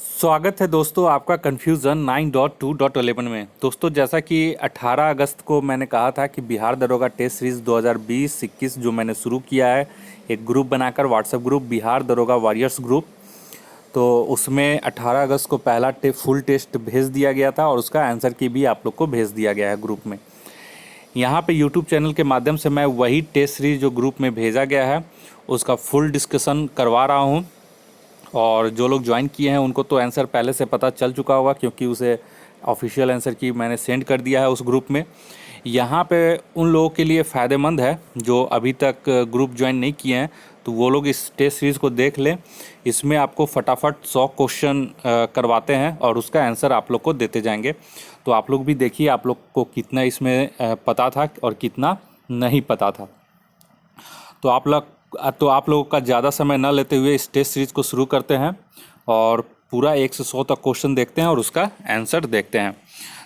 स्वागत है दोस्तों आपका कन्फ्यूज़न 9.2.11 में। दोस्तों जैसा कि 18 अगस्त को मैंने कहा था कि बिहार दरोगा टेस्ट सीरीज़ 2020-21 जो मैंने शुरू किया है एक ग्रुप बनाकर, व्हाट्सएप ग्रुप बिहार दरोगा वॉरियर्स ग्रुप। तो उसमें 18 अगस्त को पहला फुल टेस्ट भेज दिया गया था और उसका आंसर की भी आप लोग को भेज दिया गया है ग्रुप में। यहाँ पे यूट्यूब चैनल के माध्यम से मैं वही टेस्ट सीरीज़ जो ग्रुप में भेजा गया है उसका फुल डिस्कशन करवा रहा हूँ। और जो लोग ज्वाइन किए हैं उनको तो आंसर पहले से पता चल चुका होगा, क्योंकि उसे ऑफिशियल आंसर की मैंने सेंड कर दिया है उस ग्रुप में। यहाँ पे उन लोगों के लिए फ़ायदेमंद है जो अभी तक ग्रुप ज्वाइन नहीं किए हैं, तो वो लोग इस टेस्ट सीरीज़ को देख लें। इसमें आपको फटाफट 100 क्वेश्चन करवाते हैं और उसका आंसर आप लोग को देते जाएंगे। तो आप लोग भी देखिए आप लोग को कितना इसमें पता था और कितना नहीं पता था। तो आप लोगों का ज़्यादा समय न लेते हुए इस टेस्ट सीरीज़ को शुरू करते हैं और पूरा 1 से 100 तक क्वेश्चन देखते हैं और उसका आंसर देखते हैं।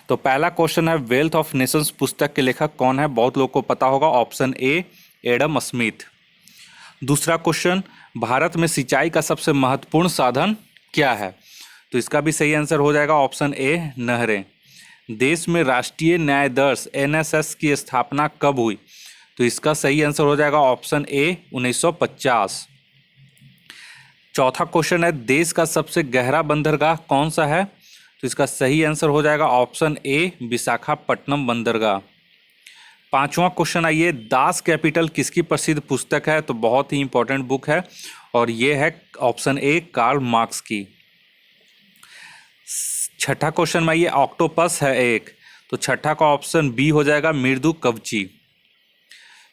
तो पहला क्वेश्चन है, वेल्थ ऑफ नेशंस पुस्तक के लेखक कौन है? बहुत लोग को पता होगा, ऑप्शन ए एडम स्मिथ। दूसरा क्वेश्चन, भारत में सिंचाई का सबसे महत्वपूर्ण साधन क्या है? तो इसका भी सही आंसर हो जाएगा ऑप्शन ए नहरें। देश में राष्ट्रीय न्याय दर्श एनएसएस की स्थापना कब हुई? तो इसका सही आंसर हो जाएगा ऑप्शन ए 1950। चौथा क्वेश्चन है, देश का सबसे गहरा बंदरगाह कौन सा है? तो इसका सही आंसर हो जाएगा ऑप्शन ए विशाखापट्टनम बंदरगाह। पांचवा क्वेश्चन आइए, दास कैपिटल किसकी प्रसिद्ध पुस्तक है? तो बहुत ही इंपॉर्टेंट बुक है और ये है ऑप्शन ए कार्ल मार्क्स की। छठा क्वेश्चन में आइए, ऑक्टोपस है एक, तो छठा का ऑप्शन बी हो जाएगा मृदु कवची।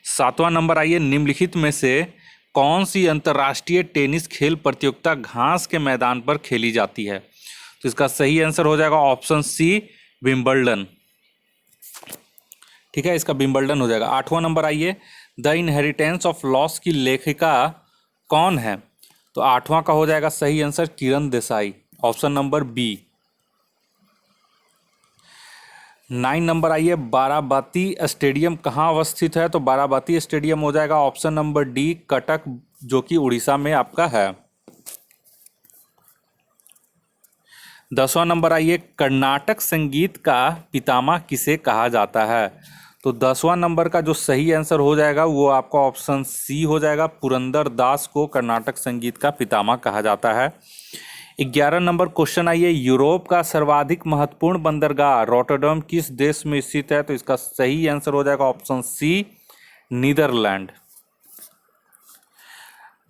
सातवां नंबर आइए, निम्नलिखित में से कौन सी अंतर्राष्ट्रीय टेनिस खेल प्रतियोगिता घास के मैदान पर खेली जाती है? तो इसका सही आंसर हो जाएगा ऑप्शन सी विंबलडन। ठीक है, इसका विंबलडन हो जाएगा। आठवां नंबर आइए, द इनहेरिटेंस ऑफ लॉस की लेखिका कौन है? तो आठवां का हो जाएगा सही answer Kiran Desai, option number B. 9 number आइए, बाराबाती स्टेडियम कहाँ अवस्थित है? तो बाराबाती स्टेडियम हो जाएगा ऑप्शन नंबर डी कटक, जो कि उड़ीसा में आपका है। 10वां नंबर आइए, कर्नाटक संगीत का पितामह किसे कहा जाता है? तो 10वां नंबर का जो सही आंसर हो जाएगा वो आपका ऑप्शन सी हो जाएगा, पुरंदर दास को कर्नाटक संगीत का पितामह कहा जाता है। 11 नंबर क्वेश्चन आइए, यूरोप का सर्वाधिक महत्वपूर्ण बंदरगाह रॉटरडैम किस देश में स्थित है? तो इसका सही आंसर हो जाएगा ऑप्शन सी नीदरलैंड।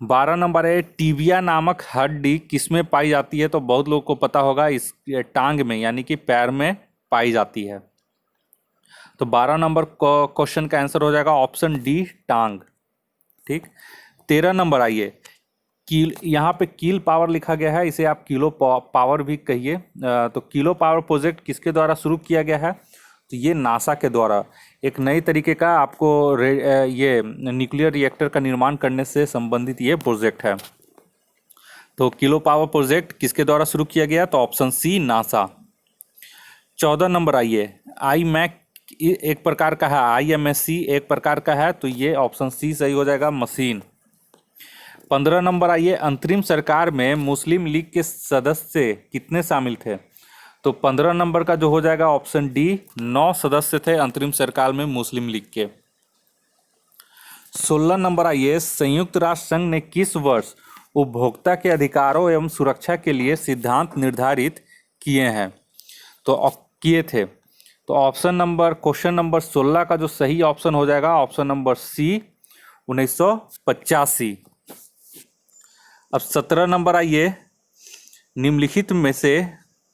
12 नंबर है, टीबिया नामक हड्डी किसमें पाई जाती है? तो बहुत लोगों को पता होगा, इस टांग में यानी कि पैर में पाई जाती है। तो 12 नंबर क्वेश्चन का आंसर हो जाएगा ऑप्शन डी टांग। ठीक। 13 नंबर आइए, कील, यहाँ पे कील पावर लिखा गया है, इसे आप किलो पावर भी कहिए। तो किलो पावर प्रोजेक्ट किसके द्वारा शुरू किया गया है? तो ये नासा के द्वारा एक नई तरीके का आपको ये न्यूक्लियर रिएक्टर का निर्माण करने से संबंधित ये प्रोजेक्ट है। तो किलो पावर प्रोजेक्ट किसके द्वारा शुरू किया गया? तो ऑप्शन सी नासा। 14 नंबर आइए, आई मैक एक प्रकार का है, IMSC एक प्रकार का है, तो ये ऑप्शन सी सही हो जाएगा मशीन। 15 नंबर आइए, अंतरिम सरकार में मुस्लिम लीग के सदस्य कितने शामिल थे? तो 15 नंबर का जो हो जाएगा ऑप्शन डी 9 सदस्य थे अंतरिम सरकार में मुस्लिम लीग के। 16 नंबर आइए, संयुक्त राष्ट्र संघ ने किस वर्ष उपभोक्ता के अधिकारों एवं सुरक्षा के लिए सिद्धांत निर्धारित किए हैं? तो किए थे। तो ऑप्शन नंबर क्वेश्चन नंबर 16 का जो सही ऑप्शन हो जाएगा ऑप्शन नंबर सी 1985। अब 17 नंबर आइए, निम्नलिखित में से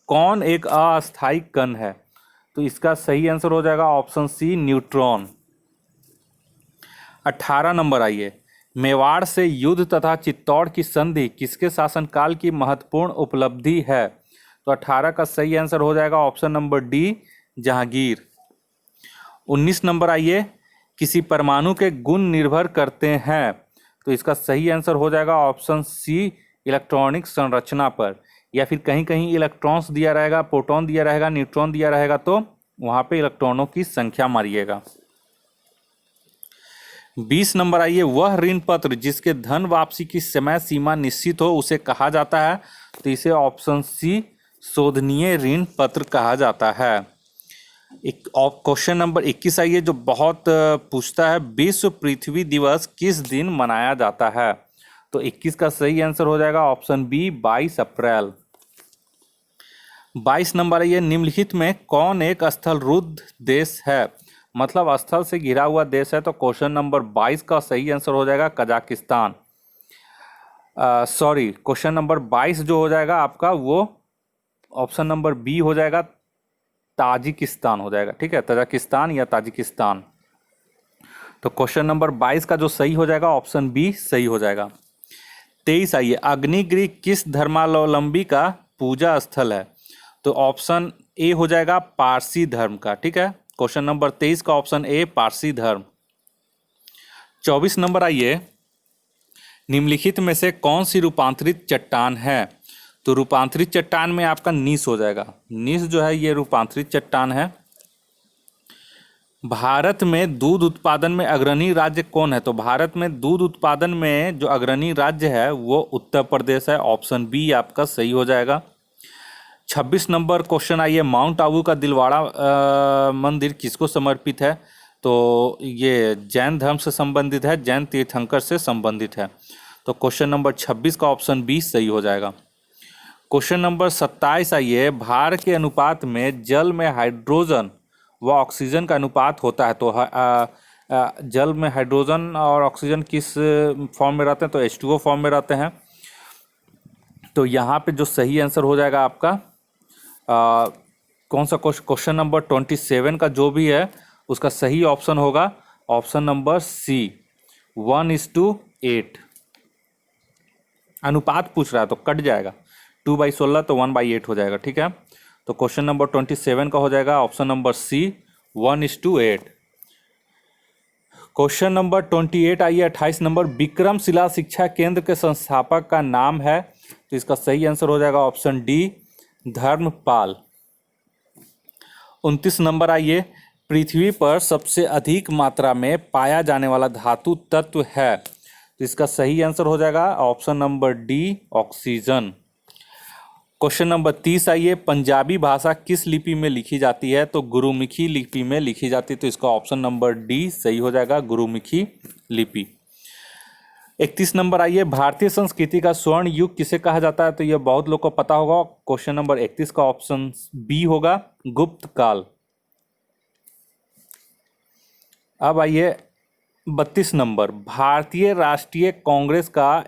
कौन एक अस्थायी कण है? तो इसका सही आंसर हो जाएगा ऑप्शन सी न्यूट्रॉन। 18 नंबर आइए, मेवाड़ से युद्ध तथा चित्तौड़ की संधि किसके शासनकाल की महत्वपूर्ण उपलब्धि है? तो 18 का सही आंसर हो जाएगा option number D Jahangir. 19 number आइए, किसी परमाणु के गुण निर्भर करते हैं? तो इसका सही आंसर हो जाएगा ऑप्शन सी इलेक्ट्रॉनिक संरचना पर, या फिर कहीं कहीं इलेक्ट्रॉन्स दिया रहेगा, प्रोटॉन दिया रहेगा, न्यूट्रॉन दिया रहेगा, तो वहां पे इलेक्ट्रॉनों की संख्या मारिएगा। 20 नंबर आइए, वह ऋण पत्र जिसके धन वापसी की समय सीमा निश्चित हो उसे कहा जाता है? तो इसे ऑप्शन सी शोधनीय ऋण पत्र कहा जाता है। एक क्वेश्चन नंबर 21 आइए, जो बहुत पूछता है, विश्व पृथ्वी दिवस किस दिन मनाया जाता है? तो 21 का सही आंसर हो जाएगा ऑप्शन बी 22 अप्रैल। 22 नंबर है, निम्नलिखित में कौन एक स्थलरुद्ध देश है? मतलब स्थल से घिरा हुआ देश है। तो क्वेश्चन नंबर 22 का सही आंसर हो जाएगा कजाकिस्तान। सॉरी, क्वेश्चन नंबर 22 जो हो जाएगा आपका वो ऑप्शन नंबर बी हो जाएगा, ताजिकिस्तान हो जाएगा। ठीक है, तजाकिस्तान या ताजिकिस्तान। तो क्वेश्चन नंबर 22 का जो सही हो जाएगा ऑप्शन बी सही हो जाएगा। 23 आइए, अग्निगिरी किस धर्मावलंबी का पूजा स्थल है? तो ऑप्शन ए हो जाएगा पारसी धर्म का। ठीक है, क्वेश्चन नंबर 23 का ऑप्शन ए पारसी धर्म। 24 नंबर आइए, निम्नलिखित में से कौन सी रूपांतरित चट्टान है? तो रूपांतरित चट्टान में आपका नीस हो जाएगा। नीस जो है ये रूपांतरित चट्टान है। भारत में दूध उत्पादन में अग्रणी राज्य कौन है? तो भारत में दूध उत्पादन में जो अग्रणी राज्य है वो उत्तर प्रदेश है। ऑप्शन बी आपका सही हो जाएगा। 26 नंबर क्वेश्चन आइए, माउंट आबू का दिलवाड़ा मंदिर किसको समर्पित है? तो ये जैन धर्म से संबंधित है, जैन तीर्थंकर से संबंधित है। तो क्वेश्चन नंबर 26 का ऑप्शन बी सही हो जाएगा। क्वेश्चन नंबर 27 आइए, भार के अनुपात में जल में हाइड्रोजन व ऑक्सीजन का अनुपात होता है। तो जल में हाइड्रोजन और ऑक्सीजन किस फॉर्म में रहते हैं? तो H2O फॉर्म में रहते हैं। तो यहाँ पे जो सही आंसर हो जाएगा आपका कौन सा क्वेश्चन नंबर 27 का जो भी है उसका सही ऑप्शन होगा ऑप्शन नंबर सी 1:8। अनुपात पूछ रहा है तो कट जाएगा, 2/16 तो 1/8 हो जाएगा। ठीक है, तो क्वेश्चन नंबर 27 का हो जाएगा option number C 1:8। Question number 28 आइए, 28 नंबर, विक्रमशिला शिक्षा केंद्र के संस्थापक का नाम है? तो इसका सही आंसर हो जाएगा ऑप्शन डी धर्मपाल। 29 नंबर आइए, पृथ्वी पर सबसे अधिक मात्रा में पाया जाने वाला धातु तत्व है? तो इसका सही आंसर हो जाएगा option number D oxygen. Question number 30 आइए, पंजाबी भाषा किस लिपि में लिखी जाती है? तो गुरुमुखी लिपि में लिखी जाती है। तो इसका ऑप्शन नंबर डी सही हो जाएगा, गुरुमुखी लिपि। 31 नंबर आइए, भारतीय संस्कृति का स्वर्ण युग किसे कहा जाता है? तो यह बहुत लोग को पता होगा। क्वेश्चन नंबर 31 का ऑप्शन बी होगा, गुप्त काल। अब आइए 32 नंबर, भारतीय राष्ट्रीय कांग्रेस का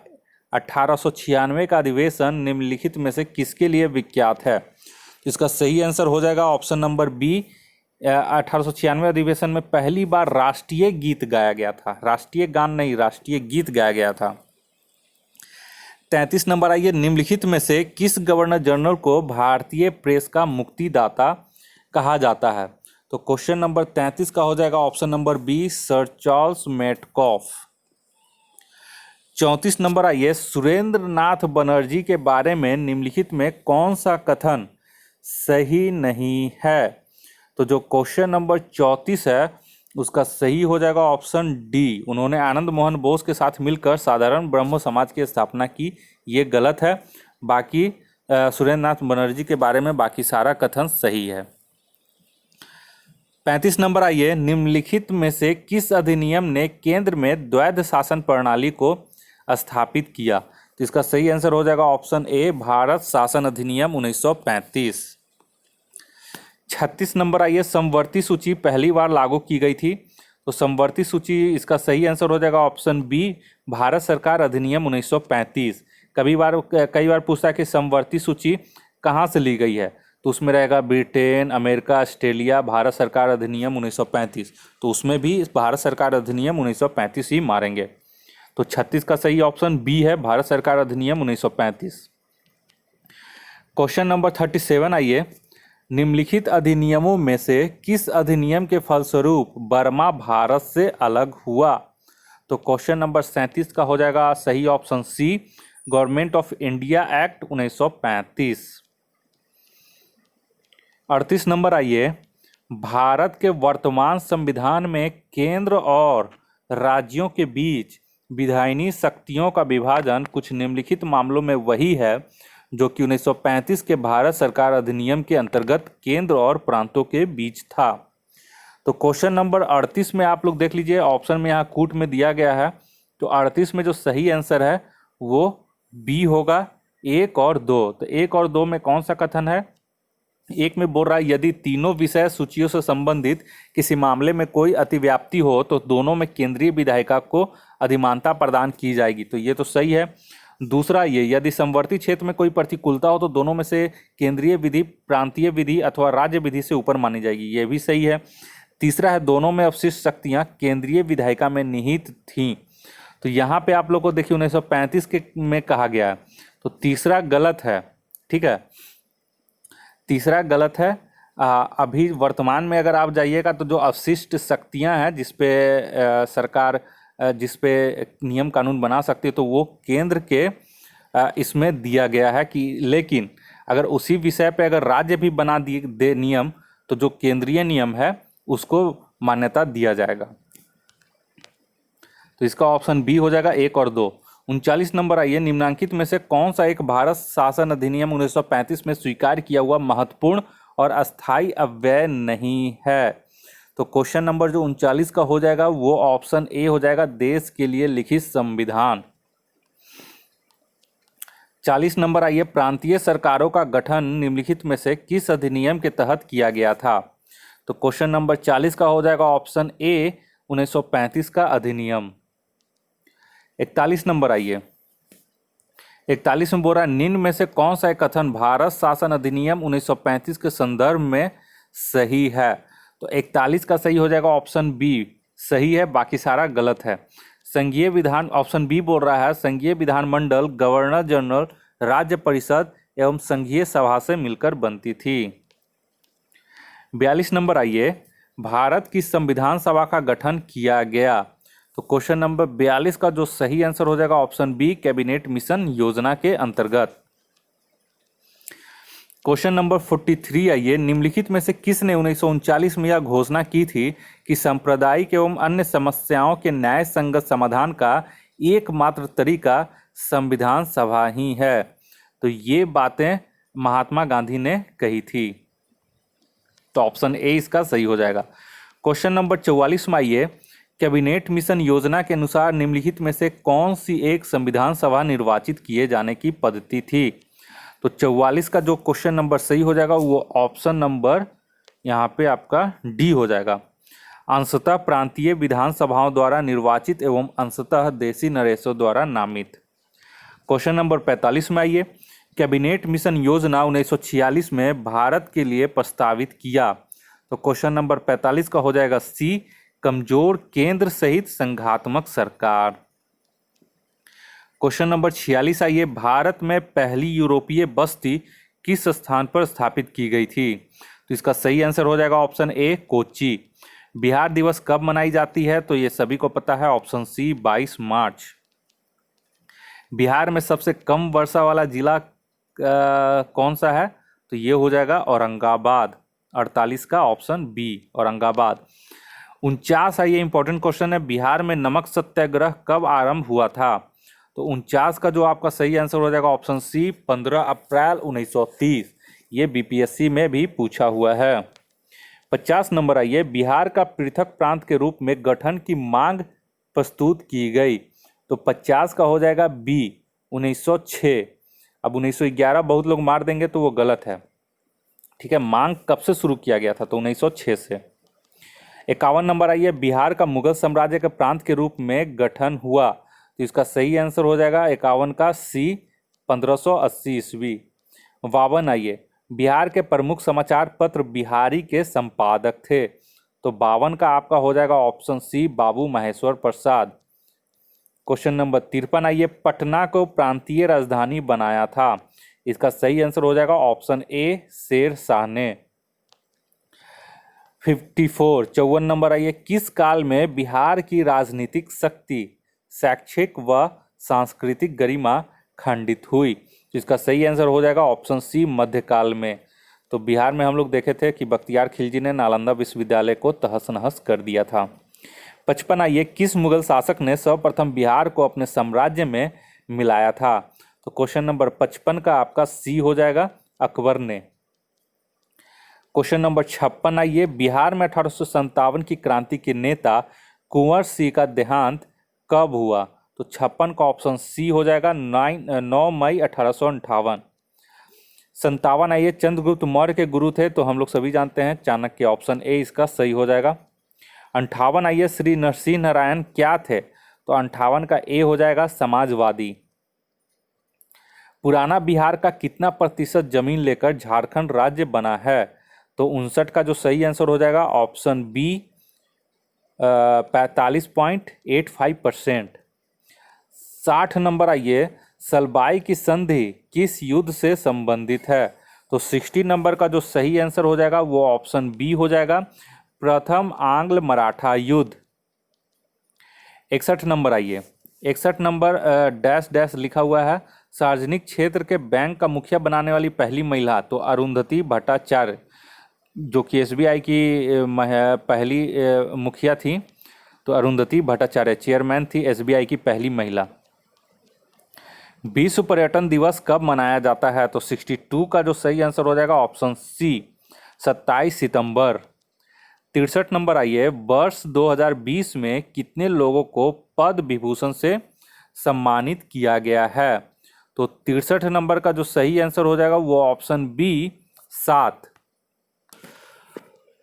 1896 का अधिवेशन निम्नलिखित में से किसके लिए विख्यात है? इसका सही आंसर हो जाएगा ऑप्शन नंबर बी 1896 अधिवेशन में पहली बार राष्ट्रीय गीत गाया गया था। राष्ट्रीय गान नहीं, राष्ट्रीय गीत गाया गया था। 33 नंबर आइए, निम्नलिखित में से किस गवर्नर जनरल को भारतीय प्रेस का मुक्तिदाता कहा जाता है? तो क्वेश्चन नंबर 33 का हो जाएगा option number B sir Charles Metcalfe. 34 नंबर आइए, सुरेंद्र नाथ बनर्जी के बारे में निम्नलिखित में कौन सा कथन सही नहीं है? तो जो क्वेश्चन नंबर 34 है उसका सही हो जाएगा ऑप्शन डी, उन्होंने आनंद मोहन बोस के साथ मिलकर साधारण ब्रह्म समाज की स्थापना की। ये गलत है। बाकी सुरेंद्र नाथ बनर्जी के बारे में बाकी सारा कथन सही है। 35 नंबर आइए, निम्नलिखित में से किस अधिनियम ने केंद्र में द्वैध शासन प्रणाली को स्थापित किया? तो इसका सही आंसर हो जाएगा ऑप्शन ए भारत शासन अधिनियम 1935। 36 नंबर आइए, समवर्ती सूची पहली बार लागू की गई थी। तो समवर्ती सूची, इसका सही आंसर हो जाएगा ऑप्शन बी भारत सरकार अधिनियम 1935। कई बार पूछता है कि समवर्ती सूची कहाँ से ली गई है, तो उसमें रहेगा ब्रिटेन, अमेरिका, ऑस्ट्रेलिया, भारत सरकार अधिनियम 1935। तो उसमें भी भारत सरकार अधिनियम 1935 ही मारेंगे। तो 36 का सही ऑप्शन बी है, भारत सरकार अधिनियम 1935। क्वेश्चन नंबर 37 आइए, निम्नलिखित अधिनियमों में से किस अधिनियम के फलस्वरूप बर्मा भारत से अलग हुआ? तो क्वेश्चन नंबर 37 का हो जाएगा सही option C Government of India Act 1935। 38 नंबर आइए, भारत के वर्तमान संविधान में केंद्र और राज्यों के बीच विधायिनी शक्तियों का विभाजन कुछ निम्नलिखित मामलों में वही है जो कि 1935 के भारत सरकार अधिनियम के अंतर्गत केंद्र और प्रांतों के बीच था। तो क्वेश्चन नंबर 38 में आप लोग देख लीजिए, ऑप्शन में यहाँ कूट में दिया गया है। तो 38 में जो सही आंसर है वो बी होगा, 1 और 2। तो 1 और 2 में कौन सा कथन है? एक में बोल रहा है यदि तीनों विषय सूचियों से संबंधित किसी मामले में कोई अतिव्याप्ति हो तो दोनों में केंद्रीय विधायिका को अधिमानता प्रदान की जाएगी। तो ये तो सही है। दूसरा, ये यदि समवर्ती क्षेत्र में कोई प्रतिकूलता हो तो दोनों में से केंद्रीय विधि प्रांतीय विधि अथवा राज्य विधि से ऊपर मानी जाएगी। ये भी सही है। तीसरा है दोनों में अवशिष्ट शक्तियां केंद्रीय विधायिका में निहित थीं। तो यहाँ पे आप लोग को देखिए 1935 के में कहा गया है, तो तीसरा गलत है। ठीक है, तीसरा गलत है। अभी वर्तमान में अगर आप जाइएगा तो जो अवशिष्ट शक्तियां हैं जिसपे सरकार जिसपे नियम कानून बना सकती है तो वो केंद्र के इसमें दिया गया है कि, लेकिन अगर उसी विषय पे अगर राज्य भी बना दे नियम तो जो केंद्रीय नियम है उसको मान्यता दिया जाएगा। तो इसका ऑप्शन बी हो जाएगा, 1 और 2। 39 नंबर आइए, निम्नांकित में से कौन सा एक भारत शासन अधिनियम 1935 में स्वीकार किया हुआ महत्वपूर्ण और अस्थायी अव्यय नहीं है? तो क्वेश्चन नंबर जो 39 का हो जाएगा वो ऑप्शन ए हो जाएगा, देश के लिए लिखित संविधान। 40 नंबर आइए, प्रांतीय सरकारों का गठन निम्नलिखित में से किस अधिनियम के तहत किया गया था? तो क्वेश्चन नंबर 40 का हो जाएगा ऑप्शन ए, 1935 का अधिनियम। 41 नंबर आइए, 41 में बोल रहा है निम्न में से कौन सा एक कथन भारत शासन अधिनियम 1935 के संदर्भ में सही है? तो 41 का सही हो जाएगा ऑप्शन बी, सही है, बाकी सारा गलत है। संघीय विधान, ऑप्शन बी बोल रहा है संघीय विधानमंडल गवर्नर जनरल राज्य परिषद एवं संघीय सभा से मिलकर बनती थी। 42 नंबर आइए, भारत की संविधान सभा का गठन किया गया। तो क्वेश्चन नंबर 42 का जो सही आंसर हो जाएगा ऑप्शन बी, कैबिनेट मिशन योजना के अंतर्गत। क्वेश्चन नंबर 43 आइए, निम्नलिखित में से किसने 1939 में यह घोषणा की थी कि सांप्रदायिक एवं अन्य समस्याओं के न्याय संगत समाधान का एकमात्र तरीका संविधान सभा ही है? तो ये बातें महात्मा गांधी ने कही थी। तो ऑप्शन ए इसका सही हो जाएगा। क्वेश्चन नंबर 44 में आइए, कैबिनेट मिशन योजना के अनुसार निम्नलिखित में से कौन सी एक संविधान सभा निर्वाचित किए जाने की पद्धति थी? तो 44 का जो क्वेश्चन नंबर सही हो जाएगा वो ऑप्शन नंबर यहाँ पे आपका डी हो जाएगा, अंशतः प्रांतीय विधानसभाओं द्वारा निर्वाचित एवं अंशतः देशी नरेशों द्वारा नामित। क्वेश्चन नंबर 45 में आइए, कैबिनेट मिशन योजना 1946 में भारत के लिए प्रस्तावित किया। तो क्वेश्चन नंबर 45 का हो जाएगा सी, कमजोर केंद्र सहित संघात्मक सरकार। क्वेश्चन नंबर 46 आइए, भारत में पहली यूरोपीय बस्ती किस स्थान पर स्थापित की गई थी? तो इसका सही आंसर हो जाएगा ऑप्शन ए, कोच्चि। बिहार दिवस कब मनाई जाती है? तो ये सभी को पता है, ऑप्शन सी, 22 मार्च। बिहार में सबसे कम वर्षा वाला जिला कौन सा है? तो ये हो जाएगा औरंगाबाद। 48 का ऑप्शन बी, औरंगाबाद। 49 आइए, इंपॉर्टेंट क्वेश्चन है, बिहार में नमक सत्याग्रह कब आरंभ हुआ था? तो 49 का जो आपका सही आंसर हो जाएगा ऑप्शन सी, 15 अप्रैल 1930। ये बीपीएससी में भी पूछा हुआ है। 50 नंबर आइए, बिहार का पृथक प्रांत के रूप में गठन की मांग प्रस्तुत की गई। तो 50 का हो जाएगा बी, 1906। अब 1911 बहुत लोग मार देंगे तो वो गलत है। ठीक है, मांग कब से शुरू किया गया था? तो 1906 से। 51 नंबर आइए, बिहार का मुगल साम्राज्य के प्रांत के रूप में गठन हुआ। तो इसका सही आंसर हो जाएगा 51 का सी, 1580 ईस्वी। 52 आइए, बिहार के प्रमुख समाचार पत्र बिहारी के संपादक थे। तो 52 का आपका हो जाएगा ऑप्शन सी, बाबू महेश्वर प्रसाद। क्वेश्चन नंबर 53 आइए, पटना को प्रांतीय राजधानी बनाया था। इसका सही आंसर हो जाएगा ऑप्शन ए, शेर शाह ने। 54 नंबर आइए, किस काल में बिहार की राजनीतिक शक्ति, शैक्षिक व सांस्कृतिक गरिमा खंडित हुई? तो इसका सही आंसर हो जाएगा ऑप्शन सी, मध्यकाल में। तो बिहार में हम लोग देखे थे कि बख्तियार खिलजी ने नालंदा विश्वविद्यालय को तहस नहस कर दिया था। 55 आइए, किस मुगल शासक ने सर्वप्रथम बिहार को अपने साम्राज्य में मिलाया था? तो क्वेश्चन नंबर 55 का आपका सी हो जाएगा, अकबर ने। क्वेश्चन नंबर 56 आइए, बिहार में 1857 की क्रांति के नेता कुंवर सिंह का देहांत कब हुआ? तो 56 का ऑप्शन सी हो जाएगा, 9 मई 1858। 57 आइए, चंद्रगुप्त मौर्य के गुरु थे, तो हम लोग सभी जानते हैं चाणक्य, ऑप्शन ए इसका सही हो जाएगा। 58 आइए, श्री नरसिंह नारायण क्या थे? तो 58 का ए हो जाएगा, समाजवादी। पुराना बिहार का कितना प्रतिशत जमीन लेकर झारखंड राज्य बना है? तो 59 का जो सही आंसर हो जाएगा, ऑप्शन बी 45.85%। 60 नंबर आइए, सलबाई की संधि किस युद्ध से संबंधित है? तो 60 नंबर का जो सही आंसर हो जाएगा वो ऑप्शन बी हो जाएगा, प्रथम आंग्ल मराठा युद्ध। 61 नंबर आइए, 61 नंबर डैश डैश लिखा हुआ है, सार्वजनिक क्षेत्र के बैंक का मुखिया बनाने वाली पहली महिला? तो अरुंधति भट्टाचार्य, जो कि एसबीआई की पहली मुखिया थी। तो अरुंधति भट्टाचार्य चेयरमैन थी एसबीआई की पहली महिला। विश्व पर्यटन दिवस कब मनाया जाता है? तो 62 का जो सही आंसर हो जाएगा, ऑप्शन सी 27 सितंबर। 63 नंबर आइए, वर्ष 2020 में कितने लोगों को पद्म विभूषण से सम्मानित किया गया है? तो 63 नंबर का जो सही आंसर हो जाएगा वो ऑप्शन बी 7।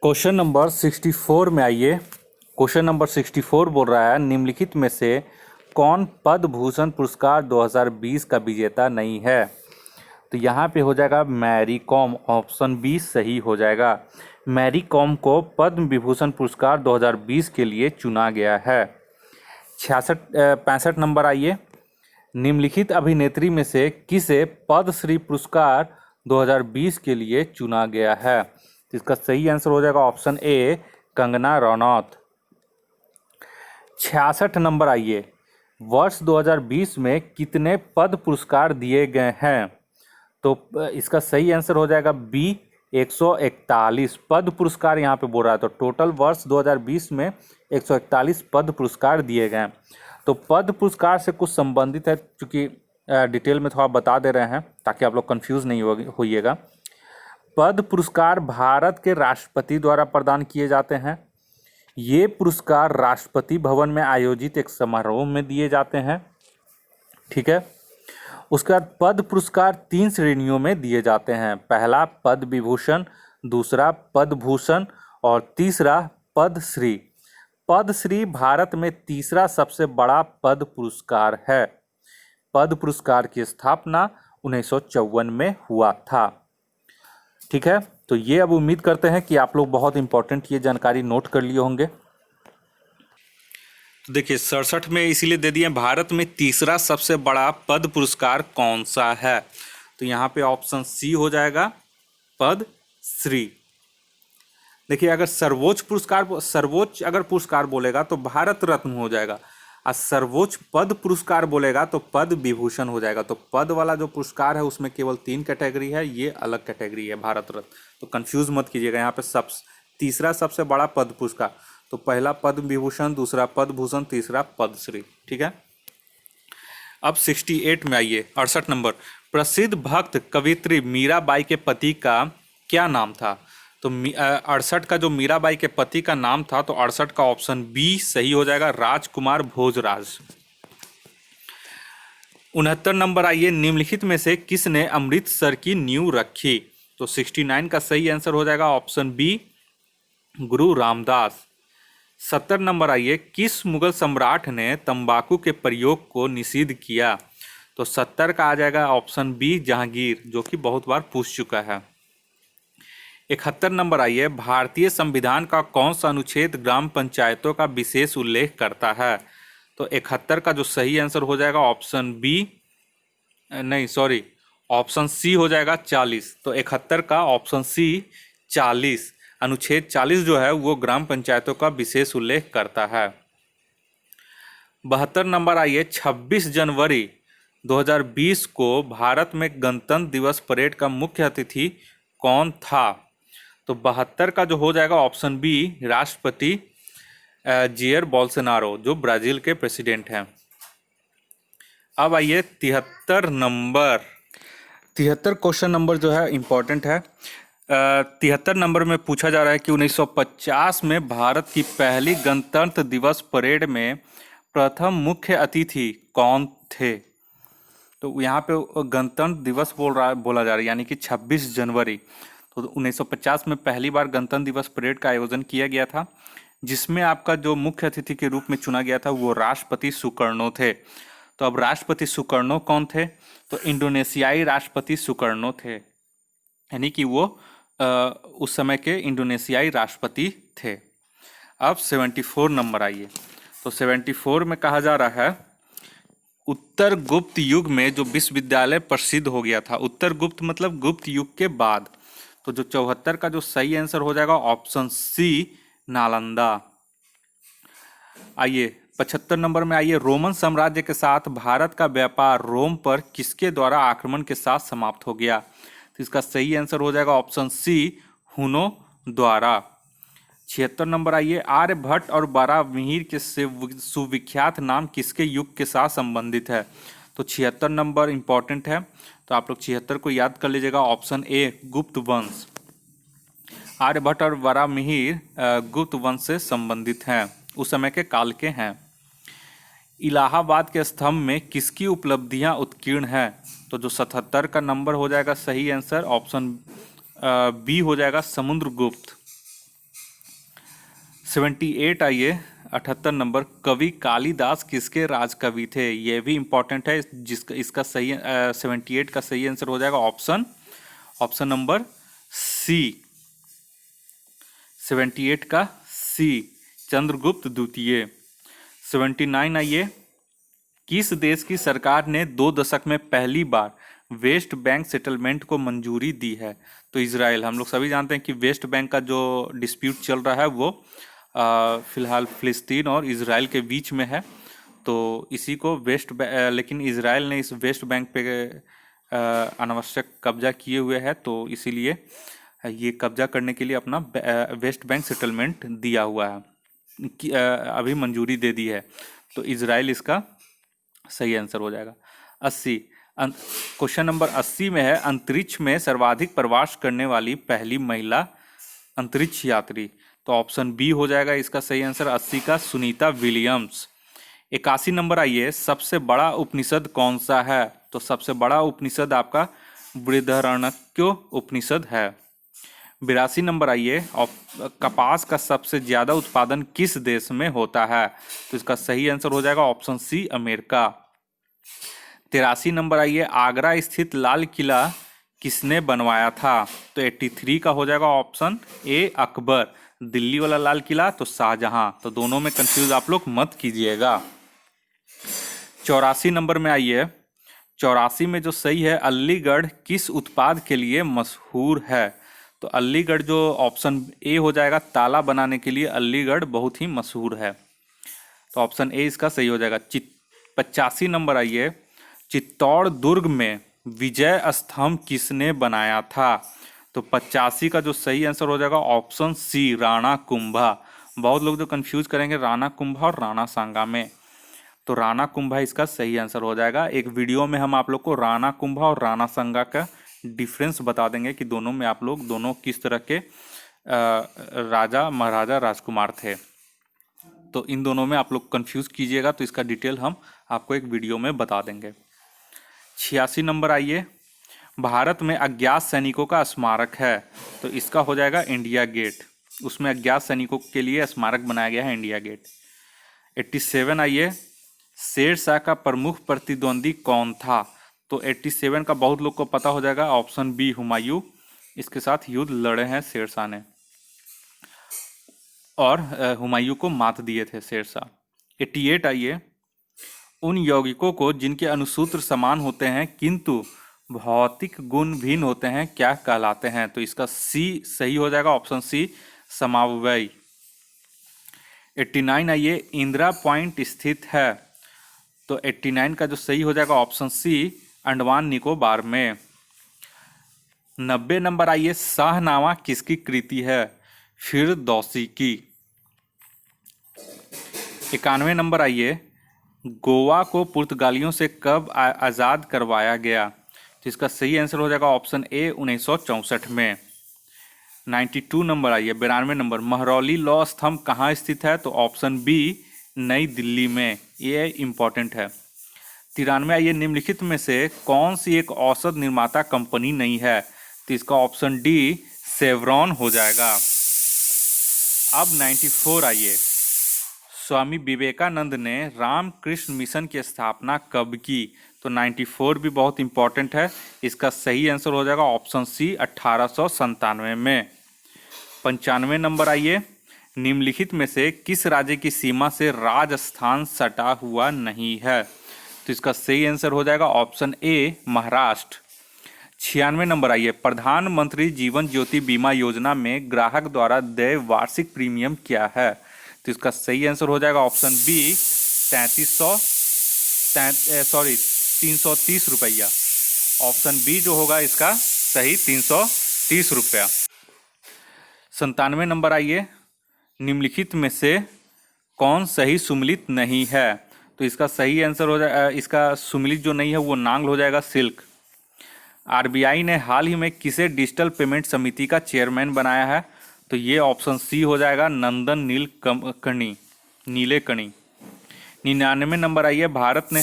क्वेश्चन नंबर 64 में आइए, क्वेश्चन नंबर 64 बोल रहा है, निम्नलिखित में से कौन पद्म भूषण पुरस्कार 2020 का विजेता नहीं है? तो यहाँ पे हो जाएगा मैरी कॉम, ऑप्शन बी सही हो जाएगा। मैरी कॉम को पद्म विभूषण पुरस्कार 2020 के लिए चुना गया है। 65 नंबर आइए, निम्नलिखित अभिनेत्री में से किसे पद्मश्री पुरस्कार 2020 के लिए चुना गया है? तो इसका सही आंसर हो जाएगा option A Kangana Ranaut. 66 number आइए, वर्ष 2020 में कितने पद्म पुरस्कार दिए गए हैं? तो इसका सही आंसर हो जाएगा बी 141 पद्म पुरस्कार यहाँ पे बोल रहा है। तो टोटल वर्ष 2020 में 141 पद्म पुरस्कार दिए गए। तो पद्म पुरस्कार से कुछ संबंधित है, चूँकि डिटेल में थोड़ा बता दे रहे हैं ताकि आप लोग कंफ्यूज नहीं होइएगा। पद्म पुरस्कार भारत के राष्ट्रपति द्वारा प्रदान किए जाते हैं। ये पुरस्कार राष्ट्रपति भवन में आयोजित एक समारोह में दिए जाते हैं, ठीक है। उसके बाद पद्म पुरस्कार 3 श्रेणियों में दिए जाते हैं, पहला पद्म विभूषण, दूसरा पद्म भूषण और तीसरा पद्मश्री। पद्मश्री भारत में तीसरा सबसे बड़ा पद्म पुरस्कार है। पद्म पुरस्कार की स्थापना 1954 में हुआ था, ठीक है। तो ये अब उम्मीद करते हैं कि आप लोग बहुत इंपॉर्टेंट ये जानकारी नोट कर लिए होंगे। तो देखिए 67 में इसीलिए दे दिए, भारत में तीसरा सबसे बड़ा पद्म पुरस्कार कौन सा है? तो यहाँ पे ऑप्शन सी हो जाएगा पद्मश्री। देखिए अगर सर्वोच्च अगर पुरस्कार बोलेगा तो भारत रत्न हो जाएगा, और सर्वोच्च पद पुरस्कार बोलेगा तो पद्म विभूषण हो जाएगा। तो पद वाला जो पुरस्कार है उसमें केवल 3 कैटेगरी है, ये अलग कैटेगरी है भारत रत्न। तो कंफ्यूज मत कीजिएगा, यहाँ पे तीसरा सबसे बड़ा पद्म पुरस्कार, तो पहला पद्म विभूषण, दूसरा पद्म भूषण, तीसरा पद्मश्री, ठीक है। अब 68 में आइए, 68 नंबर, प्रसिद्ध भक्त कवित्री मीराबाई के पति का क्या नाम था? तो 68 का जो मीराबाई के पति का नाम था, तो 68 का ऑप्शन बी सही हो जाएगा, राजकुमार भोजराज। 69 नंबर आइए, निम्नलिखित में से किसने अमृतसर की नींव रखी? तो 69 का सही आंसर हो जाएगा ऑप्शन बी गुरु रामदास। 70 नंबर आइए, किस मुगल सम्राट ने तंबाकू के प्रयोग को निषिद्ध किया? तो 70 का आ जाएगा ऑप्शन बी जहांगीर, जो कि बहुत बार पूछ चुका है। 71 नंबर आइए, भारतीय संविधान का कौन सा अनुच्छेद ग्राम पंचायतों का विशेष उल्लेख करता है? तो 71 का जो सही आंसर हो जाएगा ऑप्शन बी ऑप्शन सी हो जाएगा 40। तो 71 का ऑप्शन सी 40, अनुच्छेद 40 जो है वो ग्राम पंचायतों का विशेष उल्लेख करता है। 72 नंबर आइए, 26 जनवरी 2020 को भारत में गणतंत्र दिवस परेड का मुख्य अतिथि कौन था? तो 72 का जो हो जाएगा ऑप्शन बी राष्ट्रपति जेयर बोल्सोनारो, जो ब्राजील के प्रेसिडेंट हैं। अब आइए 73 नंबर। 73 क्वेश्चन नंबर जो है इम्पोर्टेंट है। 73 नंबर में पूछा जा रहा है कि 1950 में भारत की पहली गणतंत्र दिवस परेड में प्रथम मुख्य अतिथि कौन थे। तो यहाँ पे गणतंत्र दिवस बोला जा रहा है, यानी कि 26 जनवरी। तो 1950 में पहली बार गणतंत्र दिवस परेड का आयोजन किया गया था, जिसमें आपका जो मुख्य अतिथि के रूप में चुना गया था वो राष्ट्रपति सुकर्णो थे। तो अब राष्ट्रपति सुकर्णो कौन थे, तो इंडोनेशियाई राष्ट्रपति सुकर्णो थे, यानी कि वो उस समय के इंडोनेशियाई राष्ट्रपति थे। अब 74 नंबर आइए। तो 74 में कहा जा रहा है उत्तर गुप्त युग में जो विश्वविद्यालय प्रसिद्ध हो गया था। उत्तर गुप्त मतलब गुप्त युग के बाद। तो जो 74 का जो सही आंसर हो जाएगा ऑप्शन सी, नालंदा। आइए 75 नंबर में आइए। रोमन साम्राज्य के साथ भारत का व्यापार रोम पर किसके द्वारा आक्रमण के साथ समाप्त हो गया। तो इसका सही आंसर हो जाएगा ऑप्शन सी, हुनो द्वारा। 76 नंबर आइए। आर्यभट्ट और बारामीर के सुविख्यात नाम किसके युग के साथ संबंधित है। तो 76 नंबर इंपॉर्टेंट है, तो आप लोग 76 को याद कर लीजिएगा। ऑप्शन ए, गुप्त वंश। आर्यभट्ट और बारामीर गुप्त वंश से संबंधित हैं, उस समय के काल के हैं। इलाहाबाद के स्तंभ में किसकी उपलब्धियां उत्कीर्ण हैं। तो जो 77 का नंबर हो जाएगा सही आंसर ऑप्शन बी हो जाएगा, समुद्रगुप्त। 78 आइए। 78 नंबर। कवि कालिदास किसके राजकवि थे, ये भी इंपॉर्टेंट है। जिसका इसका सही 78 का सही आंसर हो जाएगा ऑप्शन नंबर सी, 78 का सी, चंद्रगुप्त द्वितीय। 79 आइए। किस देश की सरकार ने 2 दशक में पहली बार वेस्ट बैंक सेटलमेंट को मंजूरी दी है। तो इजराइल। हम लोग सभी जानते हैं कि वेस्ट बैंक का जो डिस्प्यूट चल रहा है वो फिलहाल फिलिस्तीन और इजराइल के बीच में है। तो इसी को लेकिन इजराइल ने इस वेस्ट बैंक पे अनावश्यक कब्जा किए हुए है, तो इसीलिए ये कब्जा करने के लिए अपना वेस्ट बैंक सेटलमेंट दिया हुआ है, अभी मंजूरी दे दी है। तो इजराइल इसका सही आंसर हो जाएगा। 80। क्वेश्चन नंबर 80 में है अंतरिक्ष में सर्वाधिक प्रवास करने वाली पहली महिला अंतरिक्ष यात्री। तो ऑप्शन बी हो जाएगा इसका सही आंसर, 80 का सुनीता विलियम्स। 81 नंबर आइए। सबसे बड़ा उपनिषद कौन सा है। तो सबसे बड़ा उपनिषद आपका बृहदारण्यक उपनिषद है। 82 नंबर आइए। कपास का सबसे ज्यादा उत्पादन किस देश में होता है। तो इसका सही आंसर हो जाएगा ऑप्शन सी, अमेरिका। 83 नंबर आइए। आगरा स्थित लाल किला किसने बनवाया था। तो 83 का हो जाएगा ऑप्शन ए, अकबर। दिल्ली वाला लाल किला तो शाहजहां। तो दोनों में कंफ्यूज आप लोग मत कीजिएगा। 84 नंबर में आइए। 84 में जो सही है, अलीगढ़ किस उत्पाद के लिए मशहूर है। तो अलीगढ़ जो ऑप्शन ए हो जाएगा, ताला बनाने के लिए अलीगढ़ बहुत ही मशहूर है। तो ऑप्शन ए इसका सही हो जाएगा। 85 नंबर आइए। चित्तौड़ दुर्ग में विजय स्तंभ किसने बनाया था। तो 85 का जो सही आंसर हो जाएगा ऑप्शन सी, राणा कुंभा। बहुत लोग जो कंफ्यूज करेंगे राणा कुंभा और राणा सांगा में, तो राणा कुंभा इसका सही आंसर हो जाएगा। एक वीडियो में हम आप लोग को राणा कुंभा और राणा सांगा का डिफरेंस बता देंगे कि दोनों में आप लोग दोनों किस तरह के राजा महाराजा राजकुमार थे। तो इन दोनों में आप लोग कंफ्यूज कीजिएगा तो इसका डिटेल हम आपको एक वीडियो में बता देंगे। 86 नंबर आइए। भारत में अज्ञात सैनिकों का स्मारक है। तो इसका हो जाएगा इंडिया गेट। उसमें अज्ञात सैनिकों के लिए स्मारक बनाया गया है, इंडिया गेट। 87 आइए। शेर शाह का प्रमुख प्रतिद्वंदी कौन था। तो 87 का बहुत लोग को पता हो जाएगा, ऑप्शन बी, हुमायूं। इसके साथ युद्ध लड़े हैं शेर शाह ने और हुमायूं को मात दिए थे शेर शाह। 88 आइए। उन यौगिकों को जिनके अणुसूत्र समान होते हैं किंतु भौतिक गुण भिन्न होते हैं क्या कहलाते हैं। तो इसका सी सही हो जाएगा, ऑप्शन सी, समवायी। 89 आइए। इंदिरा पॉइंट स्थित है। तो 89 का जो सही हो जाएगा ऑप्शन सी, अंडमान निकोबार में। 90 नंबर आइए। शाहनामा किसकी कृति है। फिरदौसी की। 91 नंबर आइए। गोवा को पुर्तगालियों से कब आज़ाद करवाया गया? तो इसका सही आंसर हो जाएगा ऑप्शन ए 1964 में। 92 नंबर आइए, 92 नंबर, महरौली लौह स्तंभ कहाँ स्थित है? तो ऑप्शन बी नई दिल्ली में, ये इम्पोर्टेंट है। 93 आइए, निम्नलिखित में से कौन सी एक औषध निर्माता कंपनी नहीं है? तो इसका ऑप्शन डी सेवरॉन हो जाएगा। अब 94 आइए, स्वामी विवेकानंद ने रामकृष्ण मिशन की स्थापना कब की? तो 94 भी बहुत इंपॉर्टेंट है, इसका सही आंसर हो जाएगा ऑप्शन सी 1897 में। 95 नंबर आइए, निम्नलिखित में से किस राज्य की सीमा से राजस्थान सटा हुआ नहीं है? तो इसका सही आंसर हो जाएगा ऑप्शन ए महाराष्ट्र। 96 नंबर आइए, प्रधानमंत्री जीवन ज्योति बीमा योजना में ग्राहक द्वारा देय वार्षिक प्रीमियम क्या है? तो इसका सही आंसर हो जाएगा ऑप्शन बी 330 रुपया। ऑप्शन बी जो होगा इसका सही 330 रुपया। 97 नंबर आइए, निम्नलिखित में से कौन सही सुमेलित नहीं है? तो इसका सही आंसर हो जाएगा, इसका सुमेलित जो नहीं है वो नांगल हो जाएगा सिल्क। आरबीआई ने हाल ही में किसे डिजिटल पेमेंट समिति का चेयरमैन बनाया है? तो ये ऑप्शन सी हो जाएगा नंदन नीलेकणी। 99 नंबर आइए, भारत ने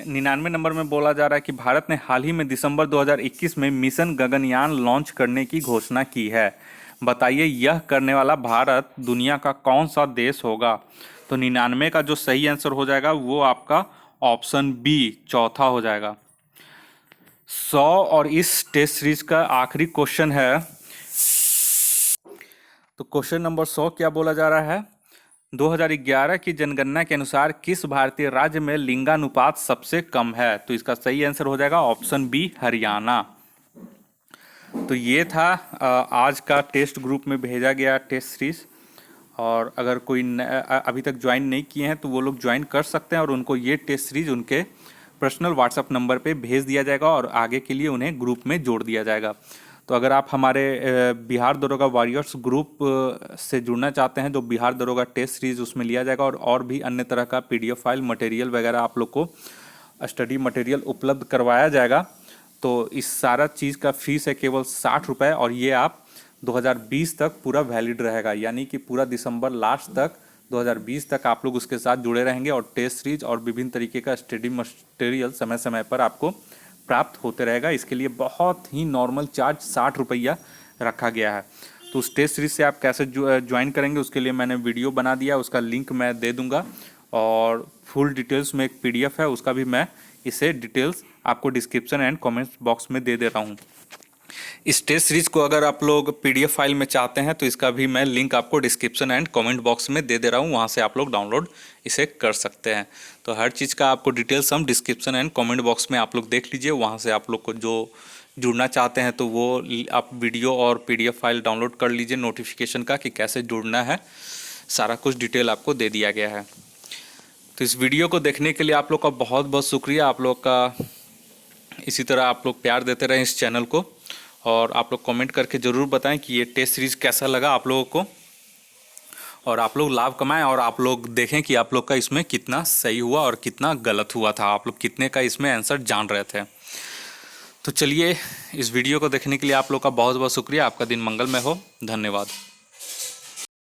99 नंबर में बोला जा रहा है कि भारत ने हाल ही में दिसंबर 2021 में मिशन गगनयान लॉन्च करने की घोषणा की है। बताइए यह करने वाला भारत दुनिया का कौन सा देश होगा? तो 99 का जो सही आंसर हो जाएगा वो आपका ऑप्शन बी चौथा हो जाएगा। 100 और इस टेस्ट सीरीज का आखिरी क्वेश्चन है। तो क्वेश्चन नंबर 100 क्या बोला जा रहा है? 2011 की जनगणना के अनुसार किस भारतीय राज्य में लिंगानुपात सबसे कम है? तो इसका सही आंसर हो जाएगा ऑप्शन बी हरियाणा। तो ये था आज का टेस्ट ग्रुप में भेजा गया टेस्ट सीरीज। और अगर कोई अभी तक ज्वाइन नहीं किए हैं तो वो लोग ज्वाइन कर सकते हैं और उनको ये टेस्ट सीरीज उनके पर्सनल व्हाट्सएप नंबर पे भेज दिया जाएगा और आगे के लिए उन्हें ग्रुप में जोड़ दिया जाएगा। तो अगर आप हमारे बिहार दरोगा वॉरियर्स ग्रुप से जुड़ना चाहते हैं, जो बिहार दरोगा टेस्ट सीरीज उसमें लिया जाएगा और भी अन्य तरह का पीडीएफ फाइल मटेरियल वगैरह आप लोग को स्टडी मटेरियल उपलब्ध करवाया जाएगा। तो इस सारा चीज़ का फीस है केवल 60 रुपये और ये आप 2020 तक पूरा वैलिड रहेगा, यानी कि पूरा दिसंबर लास्ट तक 2020 तक आप लोग उसके साथ जुड़े रहेंगे और टेस्ट सीरीज और विभिन्न तरीके का स्टडी मटेरियल समय समय पर आपको प्राप्त होते रहेगा। इसके लिए बहुत ही नॉर्मल चार्ज 60 रुपया रखा गया है। तो उस टेस्ट सीरीज से आप कैसे ज्वाइन करेंगे उसके लिए मैंने वीडियो बना दिया, उसका लिंक मैं दे दूंगा और फुल डिटेल्स में एक पीडीएफ है उसका भी मैं इसे डिटेल्स आपको डिस्क्रिप्शन एंड कमेंट्स बॉक्स में दे रहा हूँ। इस टेस्ट सीरीज को अगर आप लोग पीडीएफ फाइल में चाहते हैं तो इसका भी मैं लिंक आपको डिस्क्रिप्शन एंड कमेंट बॉक्स में दे रहा हूँ, वहाँ से आप लोग डाउनलोड इसे कर सकते हैं। तो हर चीज़ का आपको डिटेल्स हम डिस्क्रिप्शन एंड कमेंट बॉक्स में आप लोग देख लीजिए, वहाँ से आप लोग को जो जुड़ना चाहते हैं तो वो आप वीडियो और पीडीएफ फाइल डाउनलोड कर लीजिए नोटिफिकेशन का कि कैसे जुड़ना है, सारा कुछ डिटेल आपको दे दिया गया है। तो इस वीडियो को देखने के लिए आप लोग का बहुत बहुत शुक्रिया। आप लोग का इसी तरह आप लोग प्यार देते रहें इस चैनल को और आप लोग कमेंट करके ज़रूर बताएं कि ये टेस्ट सीरीज़ कैसा लगा आप लोगों को और आप लोग लाभ कमाएं और आप लोग देखें कि आप लोग का इसमें कितना सही हुआ और कितना गलत हुआ था, आप लोग कितने का इसमें आंसर जान रहे थे। तो चलिए, इस वीडियो को देखने के लिए आप लोग का बहुत बहुत शुक्रिया। आपका दिन मंगलमय हो। धन्यवाद।